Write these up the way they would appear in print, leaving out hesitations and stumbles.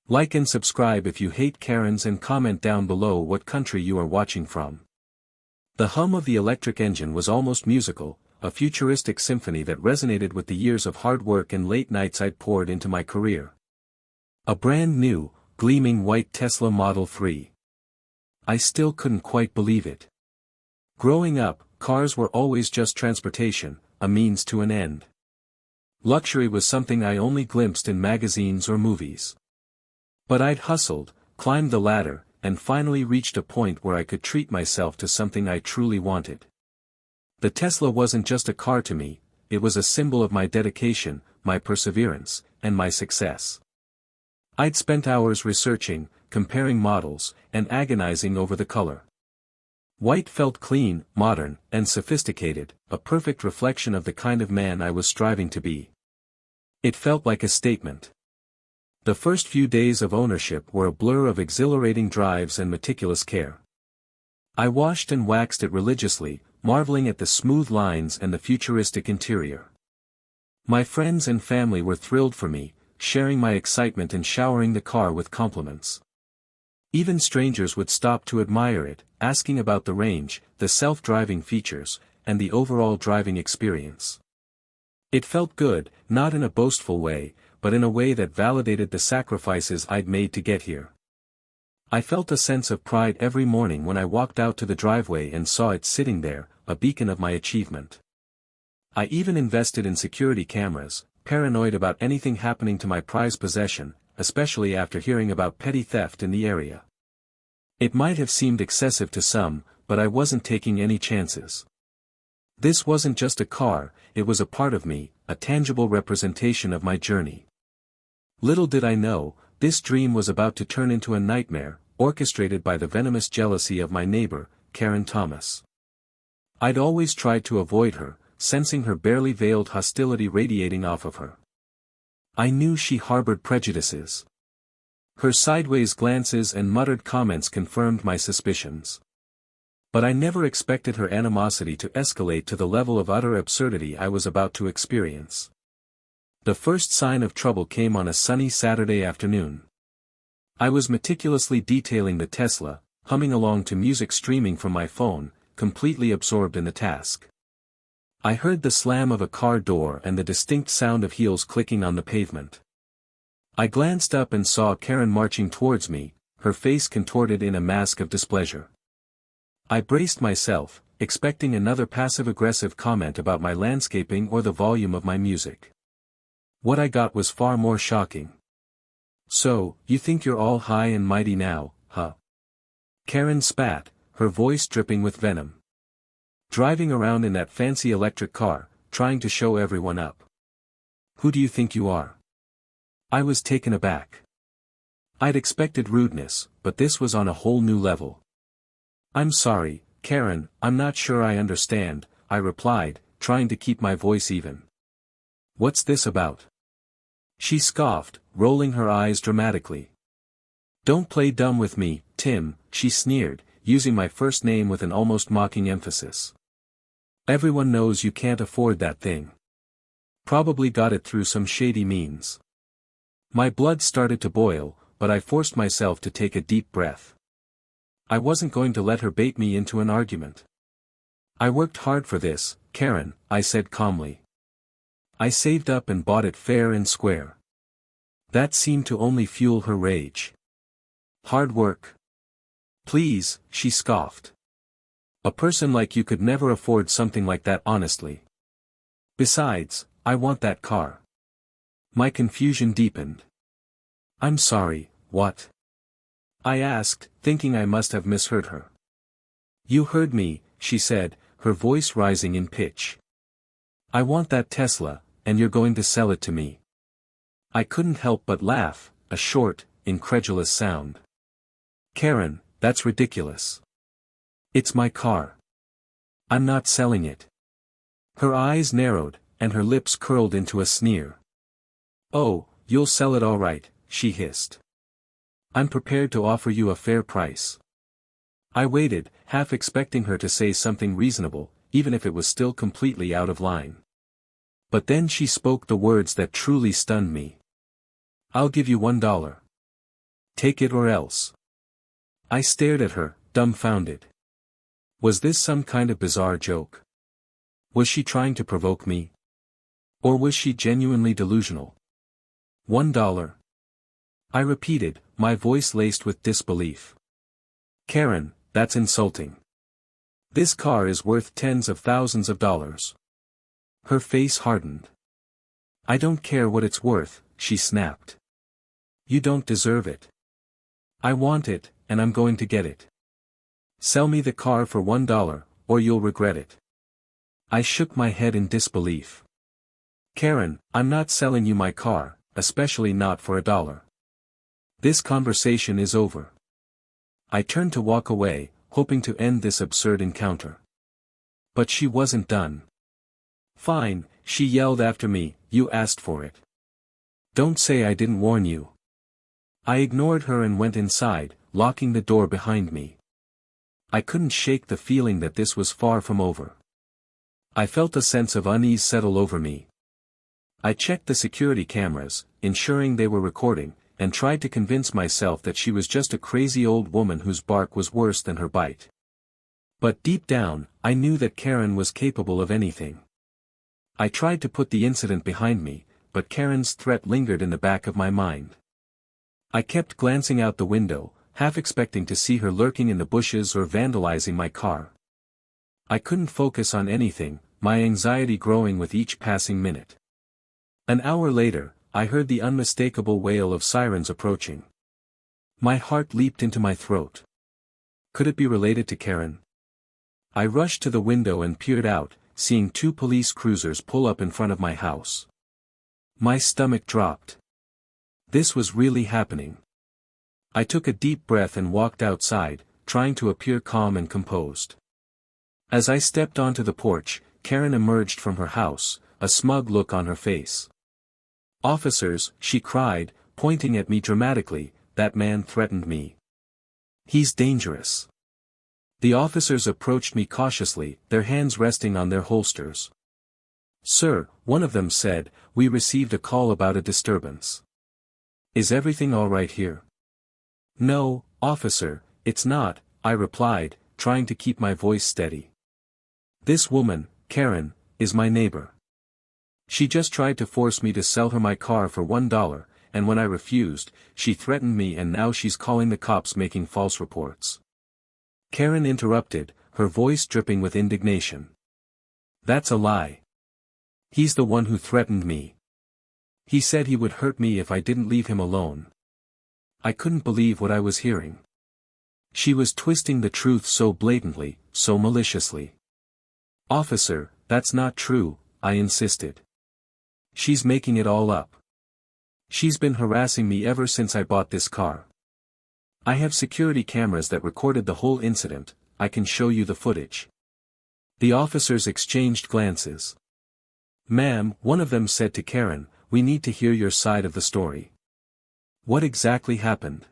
Like and subscribe if you hate Karens and comment down below what country you are watching from. The hum of the electric engine was almost musical, a futuristic symphony that resonated with the years of hard work and late nights I'd poured into my career. A brand new, gleaming white Tesla Model 3. I still couldn't quite believe it. Growing up, cars were always just transportation, a means to an end. Luxury was something I only glimpsed in magazines or movies. But I'd hustled, climbed the ladder, and finally reached a point where I could treat myself to something I truly wanted. The Tesla wasn't just a car to me, it was a symbol of my dedication, my perseverance, and my success. I'd spent hours researching, comparing models, and agonizing over the color. White felt clean, modern, and sophisticated, a perfect reflection of the kind of man I was striving to be. It felt like a statement. The first few days of ownership were a blur of exhilarating drives and meticulous care. I washed and waxed it religiously, marveling at the smooth lines and the futuristic interior. My friends and family were thrilled for me, sharing my excitement and showering the car with compliments. Even strangers would stop to admire it, asking about the range, the self-driving features, and the overall driving experience. It felt good, not in a boastful way, but in a way that validated the sacrifices I'd made to get here. I felt a sense of pride every morning when I walked out to the driveway and saw it sitting there, a beacon of my achievement. I even invested in security cameras, paranoid about anything happening to my prized possession, especially after hearing about petty theft in the area. It might have seemed excessive to some, but I wasn't taking any chances. This wasn't just a car, it was a part of me, a tangible representation of my journey. Little did I know, this dream was about to turn into a nightmare, orchestrated by the venomous jealousy of my neighbor, Karen Thomas. I'd always tried to avoid her, sensing her barely veiled hostility radiating off of her. I knew she harbored prejudices. Her sideways glances and muttered comments confirmed my suspicions. But I never expected her animosity to escalate to the level of utter absurdity I was about to experience. The first sign of trouble came on a sunny Saturday afternoon. I was meticulously detailing the Tesla, humming along to music streaming from my phone, completely absorbed in the task. I heard the slam of a car door and the distinct sound of heels clicking on the pavement. I glanced up and saw Karen marching towards me, her face contorted in a mask of displeasure. I braced myself, expecting another passive-aggressive comment about my landscaping or the volume of my music. What I got was far more shocking. "So, you think you're all high and mighty now, huh?" Karen spat, her voice dripping with venom. "Driving around in that fancy electric car, trying to show everyone up. Who do you think you are?" I was taken aback. I'd expected rudeness, but this was on a whole new level. "I'm sorry, Karen, I'm not sure I understand," I replied, trying to keep my voice even. "What's this about?" She scoffed, rolling her eyes dramatically. "Don't play dumb with me, Tim," she sneered, using my first name with an almost mocking emphasis. "Everyone knows you can't afford that thing. Probably got it through some shady means." My blood started to boil, but I forced myself to take a deep breath. I wasn't going to let her bait me into an argument. "I worked hard for this, Karen," I said calmly. "I saved up and bought it fair and square." That seemed to only fuel her rage. "Hard work? Please," she scoffed. "A person like you could never afford something like that honestly. Besides, I want that car." My confusion deepened. "I'm sorry, what?" I asked, thinking I must have misheard her. "You heard me," she said, her voice rising in pitch. "I want that Tesla, and you're going to sell it to me." I couldn't help but laugh, a short, incredulous sound. "Karen, that's ridiculous. It's my car. I'm not selling it." Her eyes narrowed, and her lips curled into a sneer. "Oh, you'll sell it all right," she hissed. "I'm prepared to offer you a fair price." I waited, half expecting her to say something reasonable, even if it was still completely out of line. But then she spoke the words that truly stunned me. "I'll give you $1. Take it or else. I stared at her, dumbfounded. Was this some kind of bizarre joke? Was she trying to provoke me? Or was she genuinely delusional? $1. I repeated, my voice laced with disbelief. Karen, that's insulting. This car is worth tens of thousands of dollars. Her face hardened. I don't care what it's worth, she snapped. You don't deserve it. I want it, and I'm going to get it. Sell me the car for $1, or you'll regret it. I shook my head in disbelief. Karen, I'm not selling you my car, especially not for $1. This conversation is over. I turned to walk away, hoping to end this absurd encounter. But she wasn't done. Fine, she yelled after me, you asked for it. Don't say I didn't warn you. I ignored her and went inside, locking the door behind me. I couldn't shake the feeling that this was far from over. I felt a sense of unease settle over me. I checked the security cameras, ensuring they were recording, and tried to convince myself that she was just a crazy old woman whose bark was worse than her bite. But deep down, I knew that Karen was capable of anything. I tried to put the incident behind me, but Karen's threat lingered in the back of my mind. I kept glancing out the window, half expecting to see her lurking in the bushes or vandalizing my car. I couldn't focus on anything, my anxiety growing with each passing minute. An hour later, I heard the unmistakable wail of sirens approaching. My heart leaped into my throat. Could it be related to Karen? I rushed to the window and peered out, seeing 2 police cruisers pull up in front of my house. My stomach dropped. This was really happening. I took a deep breath and walked outside, trying to appear calm and composed. As I stepped onto the porch, Karen emerged from her house, a smug look on her face. Officers, she cried, pointing at me dramatically, that man threatened me. He's dangerous. The officers approached me cautiously, their hands resting on their holsters. Sir, one of them said, we received a call about a disturbance. Is everything all right here? No, officer, it's not, I replied, trying to keep my voice steady. This woman, Karen, is my neighbor. She just tried to force me to sell her my car for $1, and when I refused, she threatened me and now she's calling the cops making false reports. Karen interrupted, her voice dripping with indignation. That's a lie. He's the one who threatened me. He said he would hurt me if I didn't leave him alone. I couldn't believe what I was hearing. She was twisting the truth so blatantly, so maliciously. Officer, that's not true, I insisted. She's making it all up. She's been harassing me ever since I bought this car. I have security cameras that recorded the whole incident, I can show you the footage. The officers exchanged glances. Ma'am, one of them said to Karen, we need to hear your side of the story. What exactly happened?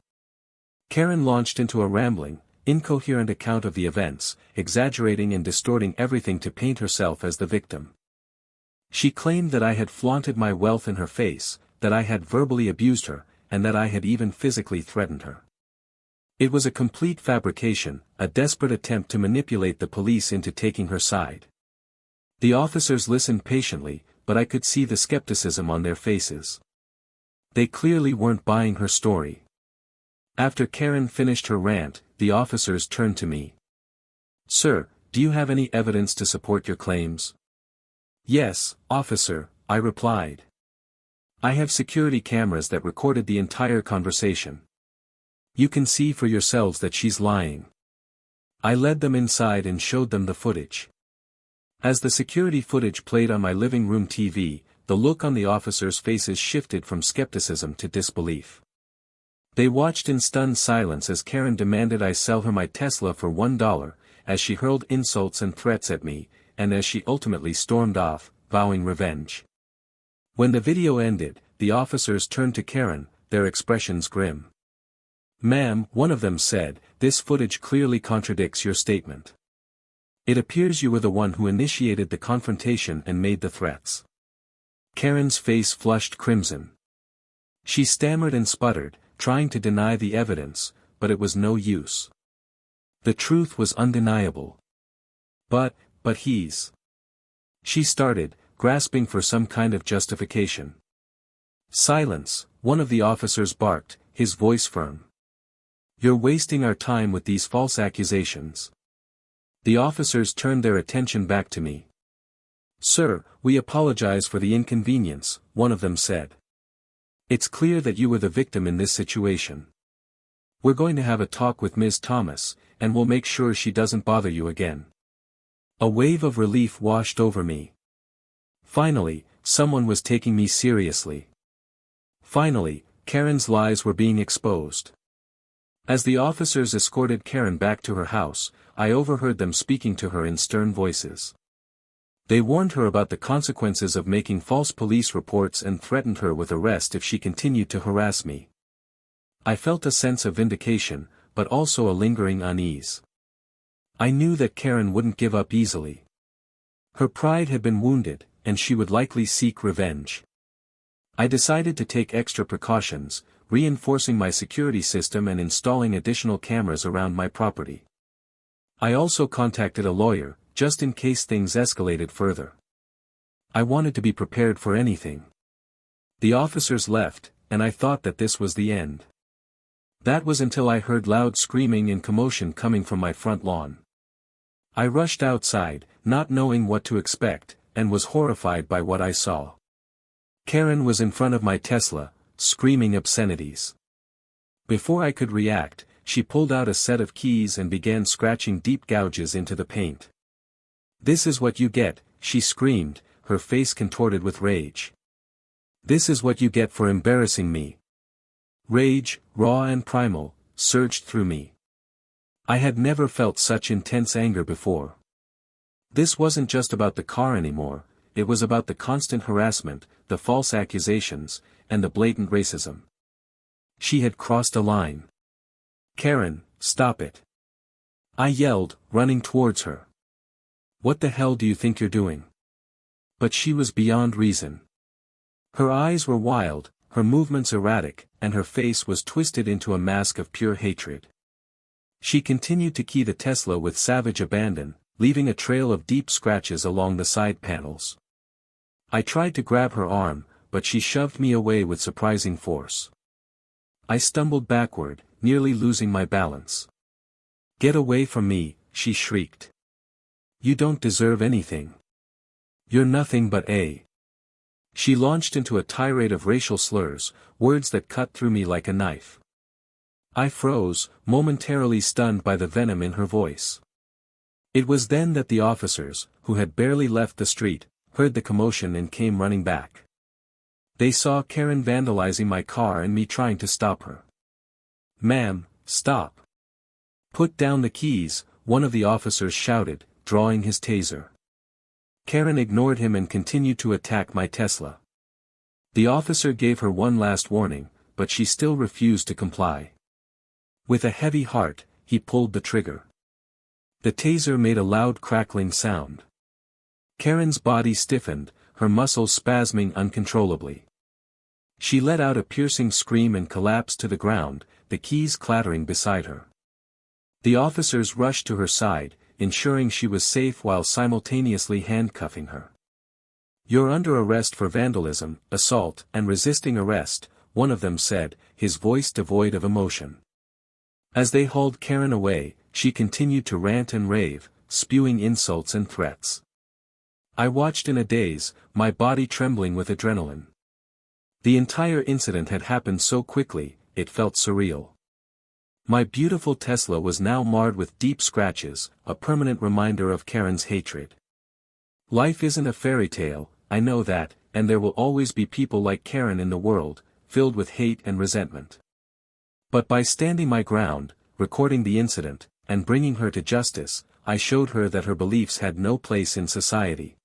Karen launched into a rambling, incoherent account of the events, exaggerating and distorting everything to paint herself as the victim. She claimed that I had flaunted my wealth in her face, that I had verbally abused her, and that I had even physically threatened her. It was a complete fabrication, a desperate attempt to manipulate the police into taking her side. The officers listened patiently, but I could see the skepticism on their faces. They clearly weren't buying her story. After Karen finished her rant, the officers turned to me. Sir, do you have any evidence to support your claims? Yes, officer, I replied. I have security cameras that recorded the entire conversation. You can see for yourselves that she's lying. I led them inside and showed them the footage. As the security footage played on my living room TV, the look on the officers' faces shifted from skepticism to disbelief. They watched in stunned silence as Karen demanded I sell her my Tesla for $1, as she hurled insults and threats at me, and as she ultimately stormed off, vowing revenge. When the video ended, the officers turned to Karen, their expressions grim. Ma'am, one of them said, this footage clearly contradicts your statement. It appears you were the one who initiated the confrontation and made the threats. Karen's face flushed crimson. She stammered and sputtered, trying to deny the evidence, but it was no use. The truth was undeniable. But he's... She started, grasping for some kind of justification. "Silence," one of the officers barked, his voice firm. "You're wasting our time with these false accusations." The officers turned their attention back to me. "Sir, we apologize for the inconvenience," one of them said. "It's clear that you were the victim in this situation. We're going to have a talk with Ms. Thomas, and we'll make sure she doesn't bother you again." A wave of relief washed over me. Finally, someone was taking me seriously. Finally, Karen's lies were being exposed. As the officers escorted Karen back to her house, I overheard them speaking to her in stern voices. They warned her about the consequences of making false police reports and threatened her with arrest if she continued to harass me. I felt a sense of vindication, but also a lingering unease. I knew that Karen wouldn't give up easily. Her pride had been wounded, and she would likely seek revenge. I decided to take extra precautions, reinforcing my security system and installing additional cameras around my property. I also contacted a lawyer, just in case things escalated further. I wanted to be prepared for anything. The officers left, and I thought that this was the end. That was until I heard loud screaming and commotion coming from my front lawn. I rushed outside, not knowing what to expect, and was horrified by what I saw. Karen was in front of my Tesla, screaming obscenities. Before I could react, she pulled out a set of keys and began scratching deep gouges into the paint. "This is what you get," she screamed, her face contorted with rage. "This is what you get for embarrassing me." Rage, raw and primal, surged through me. I had never felt such intense anger before. This wasn't just about the car anymore, it was about the constant harassment, the false accusations, and the blatant racism. She had crossed a line. "Karen, stop it!" I yelled, running towards her. "What the hell do you think you're doing?" But she was beyond reason. Her eyes were wild, her movements erratic, and her face was twisted into a mask of pure hatred. She continued to key the Tesla with savage abandon, leaving a trail of deep scratches along the side panels. I tried to grab her arm, but she shoved me away with surprising force. I stumbled backward, nearly losing my balance. "Get away from me," she shrieked. "You don't deserve anything. You're nothing but a..." She launched into a tirade of racial slurs, words that cut through me like a knife. I froze, momentarily stunned by the venom in her voice. It was then that the officers, who had barely left the street, heard the commotion and came running back. They saw Karen vandalizing my car and me trying to stop her. "Ma'am, stop. Put down the keys," one of the officers shouted, drawing his taser. Karen ignored him and continued to attack my Tesla. The officer gave her one last warning, but she still refused to comply. With a heavy heart, he pulled the trigger. The taser made a loud crackling sound. Karen's body stiffened, her muscles spasming uncontrollably. She let out a piercing scream and collapsed to the ground, the keys clattering beside her. The officers rushed to her side, ensuring she was safe while simultaneously handcuffing her. "You're under arrest for vandalism, assault, and resisting arrest," one of them said, his voice devoid of emotion. As they hauled Karen away, she continued to rant and rave, spewing insults and threats. I watched in a daze, my body trembling with adrenaline. The entire incident had happened so quickly, it felt surreal. My beautiful Tesla was now marred with deep scratches, a permanent reminder of Karen's hatred. Life isn't a fairy tale, I know that, and there will always be people like Karen in the world, filled with hate and resentment. But by standing my ground, recording the incident, and bringing her to justice, I showed her that her beliefs had no place in society.